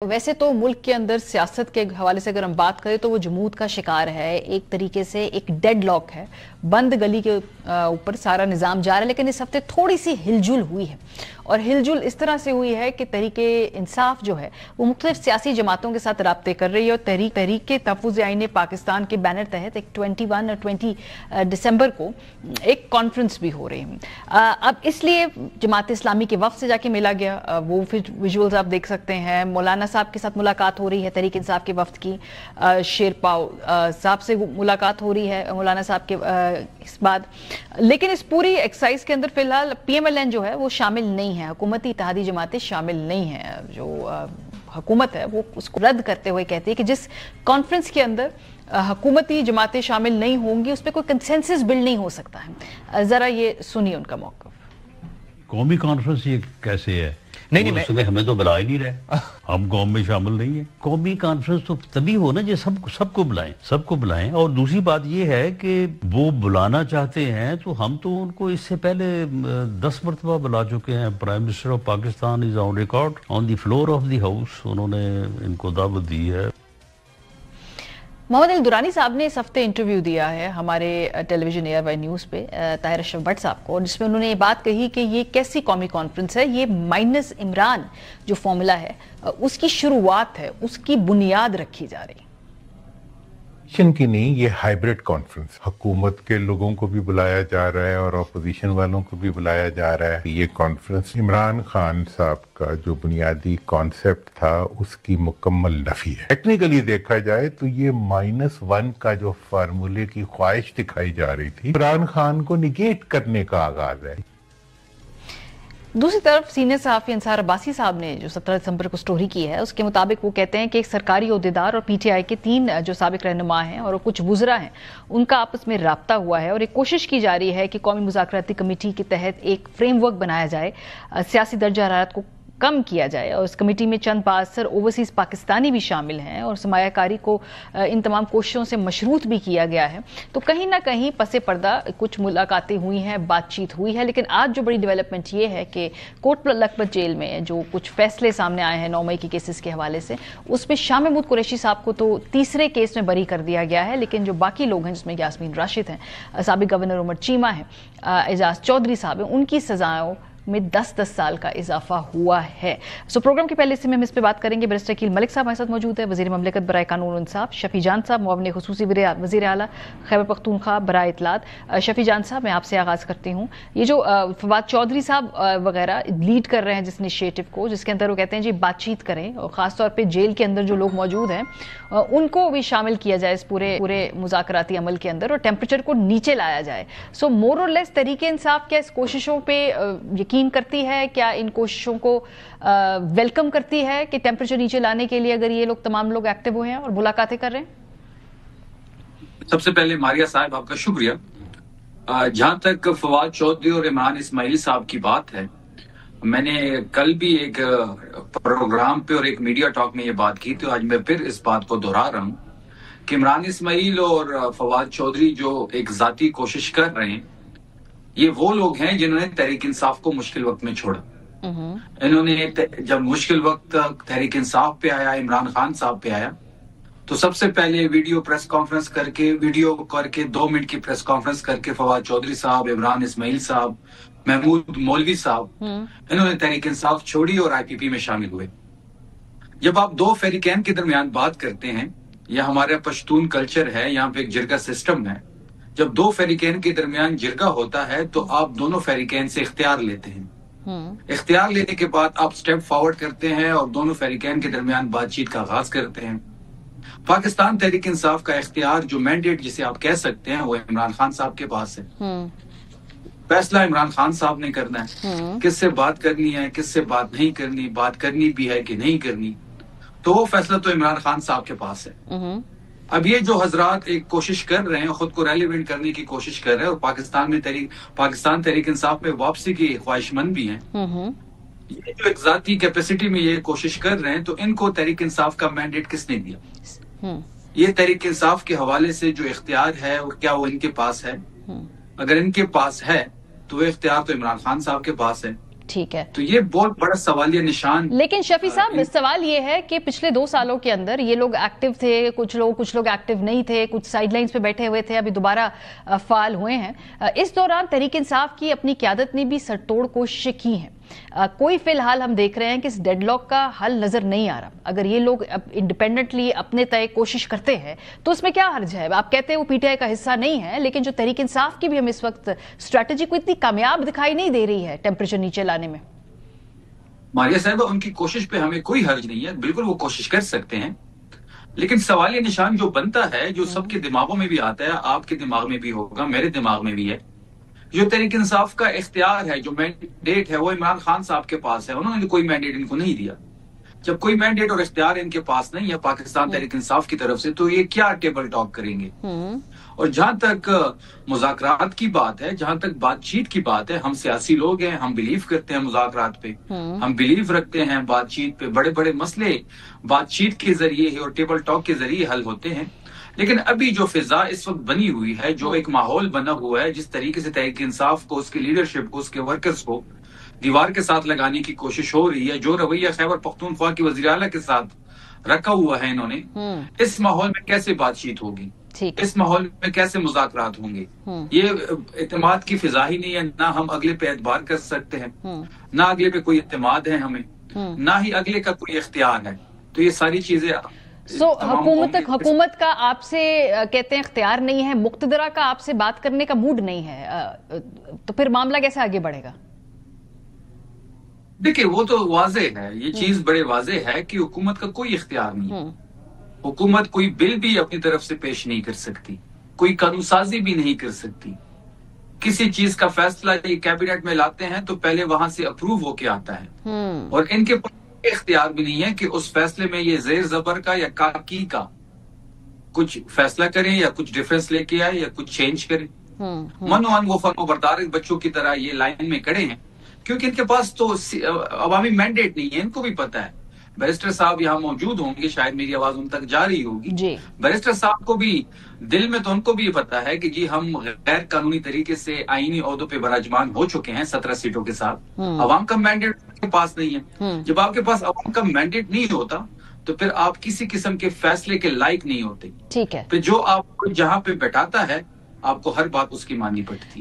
वैसे तो मुल्क के अंदर सियासत के हवाले से अगर हम बात करें तो वो जमूद का शिकार है, एक तरीके से एक डेड लॉक है, बंद गली के ऊपर सारा निज़ाम जा रहा है। लेकिन इस हफ्ते थोड़ी सी हिलजुल हुई है और हिलजुल इस तरह से हुई है कि तहरीक इंसाफ जो है वो मुख्तलिफ सियासी जमातों के साथ राब्ते कर रही है और तहरीक तहफ़्फ़ुज़ आईन पाकिस्तान के बैनर तहत एक 21 और 20 दिसंबर को एक कॉन्फ्रेंस भी हो रही है। अब इसलिए जमात इस्लामी के वफ़द से जाके मिला गया, वो फिर विजुअल्स आप देख सकते हैं। मौलाना साहब के साथ मुलाकात हो रही है तहरीक इंसाफ के वफ़द की, शेरपाव साहब से मुलाकात हो रही है मौलाना साहब के इस बाद। लेकिन इस पूरी एक्सरसाइज के अंदर फिलहाल PMLN जो है वो शामिल नहीं है, हुकूमती इत्तेहादी जमातें शामिल नहीं हैं। जो हुकूमत है वो उसको रद्द करते हुए कहती है कि जिस कॉन्फ्रेंस के अंदर हुकूमती जमातें शामिल नहीं होंगी उस पर कोई कंसेंसस बिल्ड नहीं हो सकता है। जरा ये सुनिए उनका मौक़िफ़। कौमी कॉन्फ्रेंस ये कैसे है? नहीं हमें तो बुला ही नहीं रहे, हम कौम में शामिल नहीं है। कौमी कॉन्फ्रेंस तो तभी हो ना जो सबको बुलाएं। और दूसरी बात ये है कि वो बुलाना चाहते हैं तो हम तो उनको इससे पहले 10 मरतबा बुला चुके हैं। Prime minister of Pakistan is on record on the floor of the house, उन्होंने इनको दावत दी है। मोहम्मद अली दुरानी साहब ने इस हफ्ते इंटरव्यू दिया है हमारे टेलीविजन एयर वाई न्यूज़ पे ताहिर अशरफ भट्ट साहब को, जिसमें उन्होंने ये बात कही कि ये कैसी कौमी कॉन्फ्रेंस है, ये माइनस इमरान जो फॉर्मूला है उसकी शुरुआत है, उसकी बुनियाद रखी जा रही है। की नहीं, ये हाइब्रिड कॉन्फ्रेंस, हुकूमत के लोगों को भी बुलाया जा रहा है और अपोजिशन वालों को भी बुलाया जा रहा है। ये कॉन्फ्रेंस इमरान खान साहब का जो बुनियादी कॉन्सेप्ट था उसकी मुकम्मल नफी है। टेक्निकली देखा जाए तो ये -1 का जो फार्मूले की ख्वाहिश दिखाई जा रही थी, इमरान खान को निगेट करने का आगाज है। दूसरी तरफ सीनियर सहाफ़ी अंसार अब्बासी साहब ने जो 17 दिसंबर को स्टोरी की है उसके मुताबिक वो कहते हैं कि एक सरकारी ओहदेदार और PTI के 3 जो साबिक रहनुमा हैं और कुछ वुज़रा हैं उनका आपस में राब्ता हुआ है और एक कोशिश की जा रही है कि कौमी मुज़ाकराती कमेटी के तहत एक फ्रेमवर्क बनाया जाए, सियासी दर्जा हरारत को कम किया जाए। और इस कमेटी में चंद बाअसर ओवरसीज पाकिस्तानी भी शामिल हैं और सरमायाकारी को इन तमाम कोशिशों से मशरूत भी किया गया है। तो कहीं ना कहीं पसे पर्दा कुछ मुलाकातें हुई हैं, बातचीत हुई है। लेकिन आज जो बड़ी डेवलपमेंट ये है कि कोट लखपत जेल में जो कुछ फैसले सामने आए हैं 9 मई के केसेस के हवाले से, उसमें शाह महमूद कुरैशी साहब को तो तीसरे केस में बरी कर दिया गया है। लेकिन जो बाकी लोग हैं जिसमें यास्मीन राशिद हैं, साबिक गवर्नर उमर चीमा हैं, एजाज चौधरी साहब हैं, उनकी सजाओं में 10-10 साल का इजाफा हुआ है। सो प्रोग्राम के पहले से हम इस पे बात करेंगे। बैरिस्टर अकील मलिक साहब हमारे साथ मौजूद है, वज़ीर ममलिकत बराए कानून इंसाफ। शफी जान साहब मुआविन खुसूसी वज़ीर आला खैबर पख्तूनख्वा बराए इत्तलात। शफी जान साहब, मैं आपसे आगाज़ करती हूँ। ये जो फवाद चौधरी साहब वगैरह लीड कर रहे हैं जिस इनिशिएटिव को, जिसके अंदर वो कहते हैं जी बातचीत करें और ख़ासतौर पर जेल के अंदर जो लोग मौजूद हैं उनको भी शामिल किया जाए इस पूरे मुज़ाकराती अमल के अंदर और टेम्परेचर को नीचे लाया जाए। सो मोर और लेस तहरीके इंसाफ क्या इस कोशिशों पर यकीन करती है, क्या इन कोशिशों को वेलकम करती है कि टेम्परेचर नीचे लाने के लिए अगर ये लोग तमाम लोग एक्टिव हुए हैं और मुलाकातें कर रहे हैं? सबसे पहले मारिया साहब आपका शुक्रिया। जहां तक फवाद चौधरी और इमरान इस्माइल साहब की बात है, मैंने कल भी एक प्रोग्राम पे और एक मीडिया टॉक में ये बात की, तो आज मैं फिर इस बात को दोहरा रहा हूँ कि इमरान इस्माइल और फवाद चौधरी जो एक जाती कोशिश कर रहे हैं, ये वो लोग हैं जिन्होंने तहरीक इंसाफ को मुश्किल वक्त में छोड़ा। इन्होंने जब मुश्किल वक्त तहरीक इंसाफ पे आया, इमरान खान साहब पे आया, तो सबसे पहले वीडियो प्रेस कॉन्फ्रेंस करके 2 मिनट की प्रेस कॉन्फ्रेंस करके फवाद चौधरी साहब, इमरान इस्माइल साहब, महमूद मौलवी साहब, इन्होंने तहरीक इंसाफ छोड़ी और IPP में शामिल हुए। जब आप 2 फरीकैन के दरमियान बात करते हैं, यह हमारा पश्तून कल्चर है, यहाँ पे एक जिरगा सिस्टम है। जब 2 फरीकैन के दरमियान जिरगा होता है तो आप दोनों फरीकैन से इख्तियार लेते हैं। इख्तियार लेने के बाद आप स्टेप फॉरवर्ड करते हैं और दोनों फरीकैन के दरमियान बातचीत का आगाज करते हैं। पाकिस्तान तहरीक इंसाफ का इख्तियार, जो मैंडेट जिसे आप कह सकते हैं, वो इमरान खान साहब के पास है। फैसला इमरान खान साहब ने करना है, किससे बात करनी है, किससे बात नहीं करनी, बात करनी भी है कि नहीं करनी, तो वो फैसला तो इमरान खान साहब के पास है। अब ये जो हजरात एक कोशिश कर रहे हैं, खुद को रेलिवेंट करने की कोशिश कर रहे हैं और पाकिस्तान तहरीक इंसाफ में वापसी की ख्वाहिशमंद भी हैं, ये जो एक जाती कैपेसिटी में ये कोशिश कर रहे हैं, तो इनको तहरीक इंसाफ का मैंडेट किसने दिया? ये तहरीक इंसाफ के हवाले से जो इख्तियार है और क्या वो इनके पास है? अगर इनके पास है तो वो इख्तियार तो इमरान खान साहब के पास है। ٹھیک ہے. تو یہ بہت بڑا سوالیہ نشان. لیکن شفیع صاحب سوال یہ ہے کہ پچھلے 2 سالوں کے اندر یہ لوگ ایکٹیو تھے, کچھ لوگ ایکٹیو نہیں تھے, کچھ سائیڈ لائنز پہ بیٹھے ہوئے تھے, ابھی دوبارہ فعال ہوئے ہیں. اس دوران تحریک انصاف کی اپنی قیادت نے بھی سر توڑ کوششیں کی ہیں. کوئی فی الحال ہم دیکھ رہے ہیں کہ اس ڈیڈ لاک کا حل نظر نہیں آ رہا. اگر یہ لوگ انڈیپینڈنٹلی اپنے تئے کوشش کرتے ہیں تو اس میں کیا حرج ہے؟ آپ کہتے ہیں وہ پی ٹی آئی کا حصہ نہیں ہے, لیکن جو تحریک انصاف کی بھی ہم اس وقت اسٹریٹجی کو اتنی کامیاب دکھائی نہیں دے رہی ہے ٹیمپریچر نیچے لانے میں. ماریہ صاحبہ, ان کی کوشش پہ ہمیں کوئی حرج نہیں ہے, بالکل وہ کوشش کر سکتے ہیں, لیکن سوالیہ نشان جو بنتا ہے, جو سب کے دماغوں میں بھی آتا ہے, آپ کے دماغ میں بھی ہوگا, میرے دماغ میں بھی ہے, جو تحریک انصاف کا اختیار ہے, جو مینڈیٹ ہے, وہ عمران خان صاحب کے پاس ہے. انہوں نے کوئی مینڈیٹ ان کو نہیں دیا. جب کوئی مینڈیٹ اور اختیار ان کے پاس نہیں ہے پاکستان تحریک انصاف کی طرف سے, تو یہ کیا ٹیبل ٹاک کریں گے؟ اور جہاں تک مذاکرات کی بات ہے, جہاں تک بات چیت کی بات ہے, ہم سیاسی لوگ ہیں, ہم بلیو کرتے ہیں مذاکرات پہ, ہم بلیو رکھتے ہیں بات چیت پہ. بڑے بڑے مسئلے بات چیت کے ذریعے اور ٹیبل ٹاک کے ذریعے حل ہوتے ہیں. لیکن ابھی جو فضا اس وقت بنی ہوئی ہے, جو ایک ماحول بنا ہوا ہے, جس طریقے سے تحریک انصاف کو, اس کے لیڈرشپ کو, اس کے ورکرز کو دیوار کے ساتھ لگانے کی کوشش ہو رہی ہے, جو رویہ خیبر پختونخوا کی وزیر اعلیٰ کے ساتھ رکھا ہوا ہے انہوں نے, اس ماحول میں کیسے بات چیت ہوگی, اس ماحول میں کیسے مذاکرات ہوں گے؟ یہ اعتماد کی فضا ہی نہیں ہے. نہ ہم اگلے پہ اعتبار کر سکتے ہیں, نہ اگلے پہ کوئی اعتماد ہے ہمیں, نہ ہی اگلے کا کوئی اختیار ہے. تو یہ ساری چیزیں حکومت کا آپ سے کہتے ہیں اختیار نہیں ہے, مقتدرہ کا آپ سے بات کرنے کا موڈ نہیں ہے, تو پھر معاملہ کیسے آگے بڑھے گا؟ دیکھیں, وہ تو واضح ہے, یہ چیز بڑے واضح ہے کہ حکومت کا کوئی اختیار نہیں ہے. حکومت کوئی بل بھی اپنی طرف سے پیش نہیں کر سکتی, کوئی قانون سازی بھی نہیں کر سکتی. کسی چیز کا فیصلہ یہ کیبنٹ میں لاتے ہیں تو پہلے وہاں سے اپروو ہو کے آتا ہے, اور ان کے پاس اختیار بھی نہیں ہے کہ اس فیصلے میں یہ زیر زبر کا یا کاکی کا کچھ فیصلہ کریں, یا کچھ ڈیفرنس لے کے آئے, یا کچھ چینج کریں. منوان وہ فرم و بردار بچوں کی طرح یہ لائن میں کھڑے ہیں, کیونکہ ان کے پاس تو عوامی مینڈیٹ نہیں ہے. ان کو بھی پتا ہے, بیرسٹر صاحب یہاں موجود ہوں گے, شاید میری آواز ان تک جا رہی ہوگی. بیرسٹر صاحب کو بھی دل میں تو ان کو بھی یہ پتا ہے کہ جی ہم غیر قانونی طریقے سے آئینی عہدوں پہ براجمان ہو چکے ہیں 17 سیٹوں کے ساتھ. عوام کا مینڈیٹ کے پاس نہیں ہے. جب آپ کے پاس عوام کا مینڈیٹ نہیں ہوتا تو پھر آپ کسی قسم کے فیصلے کے لائق نہیں ہوتے. ٹھیک ہے, پھر جو آپ کو جہاں پہ بیٹھاتا ہے, آپ کو ہر بات اس کی ماننی پڑتی ہے.